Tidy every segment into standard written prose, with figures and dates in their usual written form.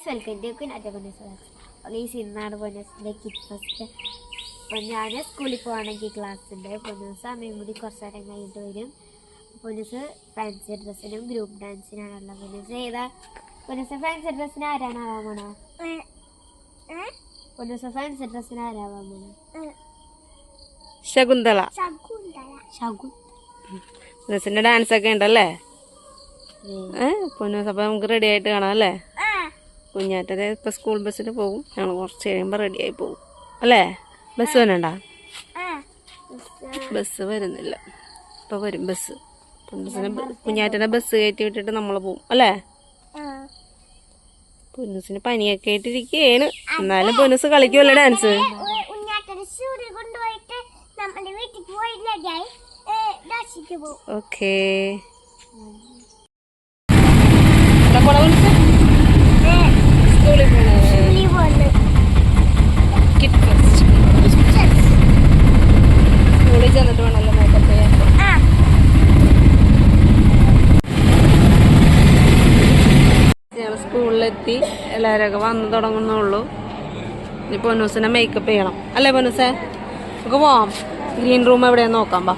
Guys welcome to Kunjatta Ponnus. Guys ഇന്നാണ് പൊന്നൂസിൻ്റെ kid first. അപ്പോൾ ഞാൻ സ്കൂളിൽ പോവാണെങ്കിൽ ക്ലാസ് ഉണ്ട്. പൊന്നൂസ് അമ്മയും കൂടി കുറച്ച് നേരം കഴിഞ്ഞിട്ട് വരും. Ponnoos fancy ഡ്രസ്സിനും group ഡാൻസിനാണല്ലോ. പൊന്നൂസ് ഏതാ പൊന്നൂസ് ഫാൻസി ഡ്രസ്സിന് ആരാണ് ആവാൻ പോണോ? പൊന്നൂസ് ഫാൻസി ഡ്രസ്സിന് ആരാവാൻ പോണോ? ശകുന്തള. പൊന്നൂസിൻ്റെ ഡാൻസ് ഒക്കെ ഉണ്ടല്ലേ പൊന്നൂസ്? അപ്പം നമുക്ക് റെഡി ആയിട്ട് കാണാം അല്ലേ? കുഞ്ഞാറ്റത് ഇപ്പം സ്കൂൾ ബസ്സിന് പോകും. ഞങ്ങൾ കുറച്ച് കഴിയുമ്പോൾ റെഡിയായി പോകും അല്ലേ? ബസ് വരണ്ട? ബസ് വരുന്നില്ല. ഇപ്പം വരും ബസ്. കുഞ്ഞാറ്റനെ ബസ് കയറ്റി വിട്ടിട്ട് നമ്മൾ പോകും അല്ലേ? പൊന്നൂസിന് പനിയൊക്കെ ആയിട്ടിരിക്കുകയാണ്. എന്നാലും പൊന്നൂസ് കളിക്കുമല്ലോ ഡാൻസ്. ഓക്കേ. സ്കൂളിൽ ചെന്നിട്ട് വേണമല്ലോ മേക്കപ്പ് ചെയ്യാൻ. ഞങ്ങൾ സ്കൂളിലെത്തി. എല്ലാവരൊക്കെ വന്ന് തുടങ്ങുന്നുള്ളൂ. ഇനി പൊന്നൂസിനെ മേക്കപ്പ് ചെയ്യണം അല്ലേ പൊന്നൂസേ? നമുക്ക് പോവാം. ഗ്രീൻ റൂം എവിടെയാന്ന് നോക്കാം. ബാ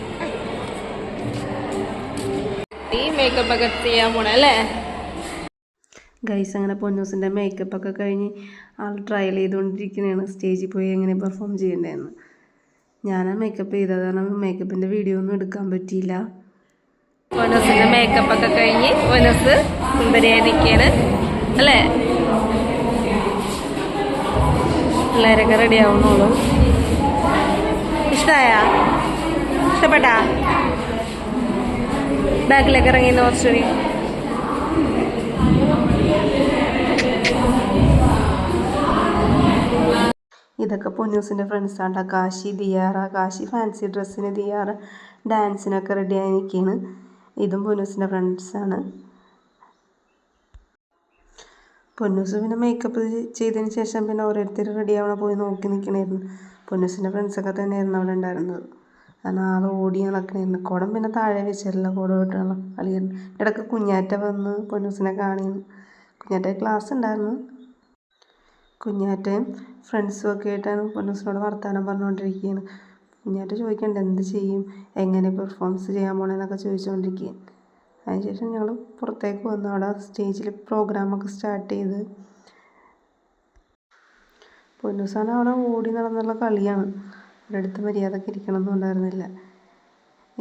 ഈ മേക്കപ്പ് ഒക്കെ ചെയ്യാൻ പോണേ അല്ലേ? ഗൈസ് അങ്ങനെ പൊന്നൂസിൻ്റെ മേക്കപ്പൊക്കെ കഴിഞ്ഞ് ആൾ ട്രയൽ ചെയ്തുകൊണ്ടിരിക്കുന്നതാണ്. സ്റ്റേജിൽ പോയി എങ്ങനെ പെർഫോം ചെയ്യേണ്ടതെന്ന്. ഞാൻ മേക്കപ്പ് ചെയ്തത് കാരണം മേക്കപ്പിൻ്റെ വീഡിയോ ഒന്നും എടുക്കാൻ പറ്റിയില്ല. പൊന്നൂസിൻ്റെ മേക്കപ്പൊക്കെ കഴിഞ്ഞ് പൊന്നൂസ് സുന്ദരിയായി നിൽക്കുകയാണ് അല്ലേ? പിള്ളേരൊക്കെ റെഡി ആവുന്നുള്ളൂ. ഇഷ്ടപ്പെട്ടാ? ബാക്കിലേക്ക് ഇറങ്ങിയെന്ന് കുറച്ചുകൂടി. ഇതൊക്കെ പൊന്നൂസിൻ്റെ ഫ്രണ്ട്സാണ്. കാശി, ദിയാറ. കാശി ഫാൻസി ഡ്രസ്സിന്, ദിയാറ ഡാൻസിനൊക്കെ റെഡിയായി നിൽക്കുകയാണ്. ഇതും പൊന്നൂസിൻ്റെ ഫ്രണ്ട്സാണ്. പൊന്നൂസ് പിന്നെ മേക്കപ്പ് ചെയ്തതിന് ശേഷം പിന്നെ ഓരോരുത്തർ റെഡി ആവണ പോയി നോക്കി നിൽക്കണമായിരുന്നു. പൊന്നൂസിൻ്റെ ഫ്രണ്ട്സൊക്കെ തന്നെയായിരുന്നു അവിടെ ഉണ്ടായിരുന്നത്. കാരണം ആൾ ഓടി നടക്കണമായിരുന്നു. കുടം പിന്നെ താഴെ വെച്ചിട്ടില്ല. കുടം ഇട്ടുള്ള കളിയായിരുന്നു. ഇടയ്ക്ക് കുഞ്ഞാറ്റ വന്ന് പൊന്നൂസിനെ കാണിയിരുന്നു. കുഞ്ഞാറ്റ ക്ലാസ് ഉണ്ടായിരുന്നു. കുഞ്ഞാറ്റയും ഫ്രണ്ട്സും ഒക്കെ ആയിട്ടാണ് പൊന്നൂസിനോട് വർത്തമാനം പറഞ്ഞുകൊണ്ടിരിക്കുകയാണ്. കുഞ്ഞാറ്റ ചോദിക്കണ്ട എന്ത് ചെയ്യും, എങ്ങനെ പെർഫോമൻസ് ചെയ്യാൻ പോകണമെന്നൊക്കെ ചോദിച്ചുകൊണ്ടിരിക്കുക. അതിനുശേഷം ഞങ്ങൾ പുറത്തേക്ക് വന്നു. അവിടെ സ്റ്റേജിൽ പ്രോഗ്രാമൊക്കെ സ്റ്റാർട്ട് ചെയ്ത്. പൊന്നൂസാണ് അവിടെ ഓടി നടന്നുള്ള കളിയാണ്. അവിടെ അടുത്ത് മര്യാദക്ക് ഇരിക്കണമെന്നും ഉണ്ടായിരുന്നില്ല.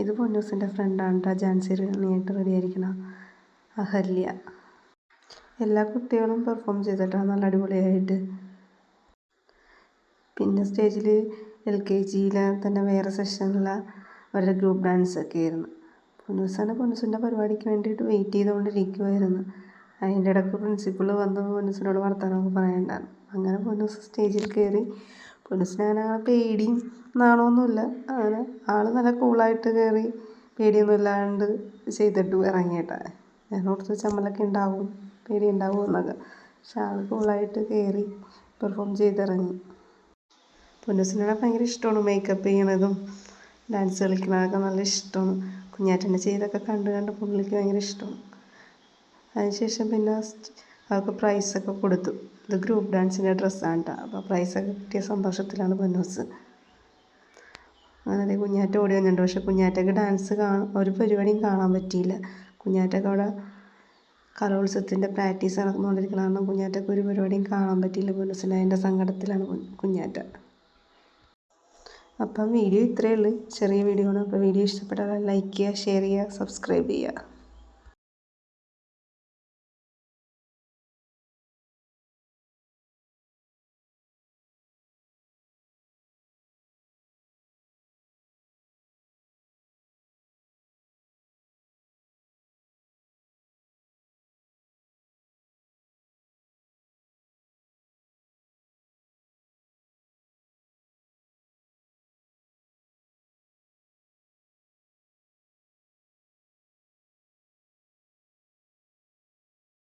ഇത് പൊന്നൂസിൻ്റെ ഫ്രണ്ടാണ് കേട്ടോ. ജാൻസി റാണിയായിട്ട് റെഡിയായിരിക്കണം അഹല്യ. എല്ലാ കുട്ടികളും പെർഫോം ചെയ്തിട്ടാണ് നല്ല അടിപൊളിയായിട്ട്. പിന്നെ സ്റ്റേജിൽ LKG തന്നെ വേറെ സെഷനിലുള്ള അവരുടെ ഗ്രൂപ്പ് ഡാൻസൊക്കെ ആയിരുന്നു. പൊന്നൂസിൻ്റെ പരിപാടിക്ക് വേണ്ടിയിട്ട് വെയിറ്റ് ചെയ്തുകൊണ്ടിരിക്കുമായിരുന്നു. അതിൻ്റെ ഇടയ്ക്ക് പ്രിൻസിപ്പൾ വന്ന് പൊന്നൂസിനോട് വർത്തമാനമൊക്കെ പറയണ്ടായിരുന്നു. അങ്ങനെ പൊന്നൂസ് സ്റ്റേജിൽ കയറി. പൊന്നൂസിനങ്ങനെ പേടിയും നാണമൊന്നുമില്ല. അങ്ങനെ ആൾ നല്ല കൂളായിട്ട് കയറി പേടിയൊന്നും ഇല്ലാണ്ട് ചെയ്തിട്ട് ഇറങ്ങിയിട്ടാണ്. ഞാൻ ഓർത്ത് ചമ്മലൊക്കെ ഉണ്ടാവും, പേടി ഉണ്ടാവും എന്നൊക്കെ. പക്ഷെ ആൾ കൂളായിട്ട് കയറി പെർഫോം ചെയ്തിറങ്ങി. പൊന്നൂസിനെ ഭയങ്കര ഇഷ്ടമാണ് മേക്കപ്പ് ചെയ്യണതും ഡാൻസ് കളിക്കണതൊക്കെ നല്ല ഇഷ്ടമാണ്. കുഞ്ഞാറ്റൻ്റെ ചെയ്തൊക്കെ കണ്ട് പുള്ളിക്ക് ഭയങ്കര ഇഷ്ടമാണ്. അതിനുശേഷം പിന്നെ അവർക്ക് പ്രൈസൊക്കെ കൊടുത്തു. ഇത് ഗ്രൂപ്പ് ഡാൻസിൻ്റെ ഡ്രസ്സാണ് കേട്ടോ. അപ്പോൾ പ്രൈസൊക്കെ കിട്ടിയ സന്തോഷത്തിലാണ് പൊന്നൂസ്. അങ്ങനെ കുഞ്ഞാറ്റ ഓടി വന്നിട്ടുണ്ട്. പക്ഷെ കുഞ്ഞാറ്റയ്ക്ക് ഡാൻസ് ഒരു പരിപാടിയും കാണാൻ പറ്റിയില്ല. കുഞ്ഞാറ്റയ്ക്ക് അവിടെ കലോത്സവത്തിൻ്റെ പ്രാക്ടീസ് നടന്നുകൊണ്ടിരിക്കണം. കാരണം കുഞ്ഞാറ്റയ്ക്ക് ഒരു പരിപാടിയും കാണാൻ പറ്റിയില്ല. പൊന്നൂസിൻ്റെ അതിൻ്റെ സങ്കടത്തിലാണ് കുഞ്ഞാറ്റ. അപ്പം വീഡിയോ ഇത്രയേ ഉള്ളൂ. ചെറിയ വീഡിയോ ആണ്. അപ്പോൾ വീഡിയോ ഇഷ്ടപ്പെട്ടാൽ ലൈക്ക് ചെയ്യുക, ഷെയർ ചെയ്യുക, സബ്സ്ക്രൈബ് ചെയ്യുക.